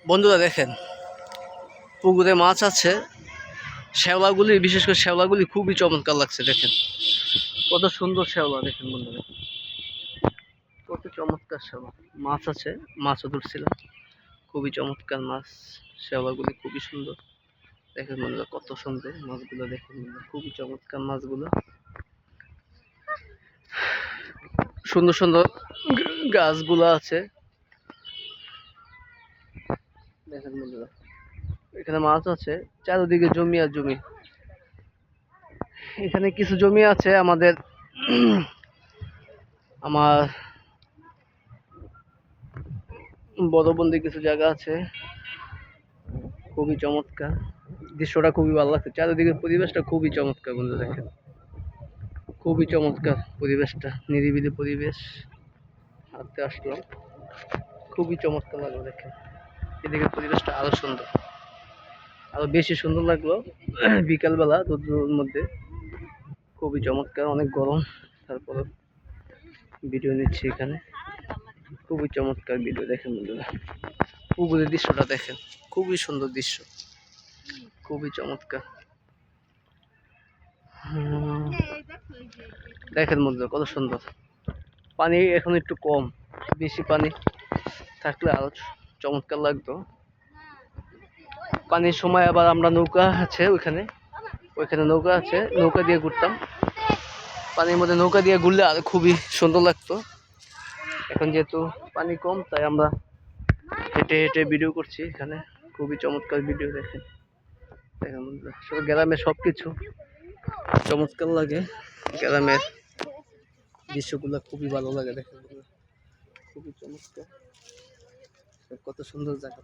বন্ধুরা দেখেন, পুকুরে মাছ আছে। শ্যাওলাগুলি, বিশেষ করে শ্যাওলাগুলি খুবই চমৎকার লাগছে। দেখেন কত সুন্দর শ্যাওলা, দেখেন বন্ধুরা কত চমৎকার শ্যাওলা। মাছ আছে, মাছও ধরছিলাম। খুবই চমৎকার মাছ, শ্যাওলাগুলি খুবই সুন্দর। দেখেন বন্ধুরা কত সুন্দর মাছগুলো, দেখেন বন্ধুরা খুবই চমৎকার মাছগুলো। সুন্দর সুন্দর গাছগুলো আছে, দেখেন বন্ধুরা এখানে মাছ আছে। চারিদিকে জমি আর জমি। এখানে কিছু জমি আছে আমার বড় বন্ধু কিছু জায়গা আছে। খুবই চমৎকার দৃশ্যটা, খুবই ভালো লাগছে। চারিদিকে পরিবেশটা খুবই চমৎকার বন্ধু, দেখেন খুবই চমৎকার পরিবেশটা, নিরিবিলি পরিবেশ। হাঁটতে আসলাম, খুবই চমৎকার লাগলো। দেখেন এদিকে পরিবেশটা আরো সুন্দর, আরো বেশি সুন্দর লাগলো বিকালবেলা রোদের মধ্যে। খুবই চমৎকার, অনেক গরম, তারপরে ভিডিও নিচ্ছি এখানে। খুবই চমৎকার ভিডিও, দেখেন বন্ধুরা পুকুরের দৃশ্যটা দেখেন, খুবই সুন্দর দৃশ্য, খুবই চমৎকার। দেখেন বন্ধুরা কত সুন্দর। পানি এখন একটু কম, বেশি পানি থাকলে আরো চমৎকার লাগতো। পানির সময় আবার আমরা নৌকা আছে ওইখানে নৌকা আছে, নৌকা দিয়ে ঘুরতাম। পানির মধ্যে নৌকা দিয়ে ঘুরলে আর খুবই সুন্দর লাগতো। এখন যেহেতু পানি কম, তাই আমরা হেঁটে হেঁটে ভিডিও করছি এখানে। খুবই চমৎকার ভিডিও, দেখেন দেখেন বন্ধুরা আসলে গ্রামের সবকিছু চমৎকার লাগে। গ্রামের দৃশ্যগুলো খুবই ভালো লাগে, দেখেন খুবই চমৎকার। কত সুন্দর জায়গা,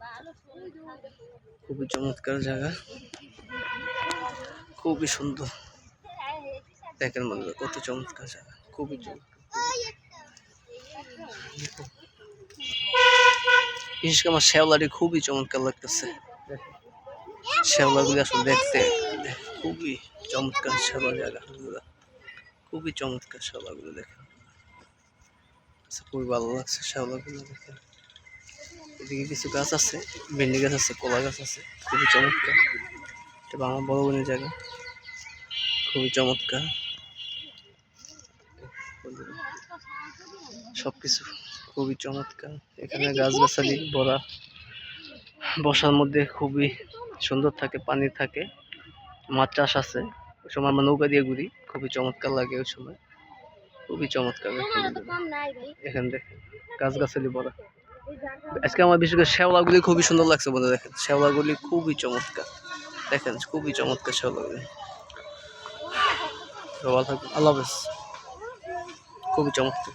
খুবই চমৎকার জায়গা, খুবই সুন্দর। দেখেন বন্ধুরা কত চমৎকার জায়গা, খুবই চমৎকার। বিশেষ করে আমার শ্যাওলাটি খুবই চমৎকার লাগতেছে। শ্যাওলাগুলি আসলে দেখতে খুবই চমৎকার। শ্যাওলা জায়গা খুবই চমৎকার, শ্যাওলাগুলো দেখেন খুবই ভালো লাগছে। শ্যাওলাগুলো দেখেন, এদিকে কিছু গাছ আছে, ভেন্ডি গাছ আছে, কলা গাছ আছে, খুবই চমৎকার। এটা আমার বড় বোনের জায়গা, খুবই চমৎকার। সবকিছু খুবই চমৎকার। এখানে গাছগাছালি ভরা, বসার মধ্যে খুবই সুন্দর থাকে, পানি থাকে, মাছ চাষ আছে। ওই সময় আমরা নৌকা দিয়ে ঘুরি, খুবই চমৎকার লাগে ওই সময়, খুবই চমৎকার। এখানে দেখেন গাছগাছালি ভরা। আজকে আমার বিশেষ করে শ্যাওলাগুলি খুবই সুন্দর লাগছে বন্ধু, দেখেন শ্যাওলাগুলি খুবই চমৎকার, দেখেন খুবই চমৎকার শ্যাওলাগুলি। ভালো থাকবেন, আল্লাহ হাফেজ। খুবই চমৎকার।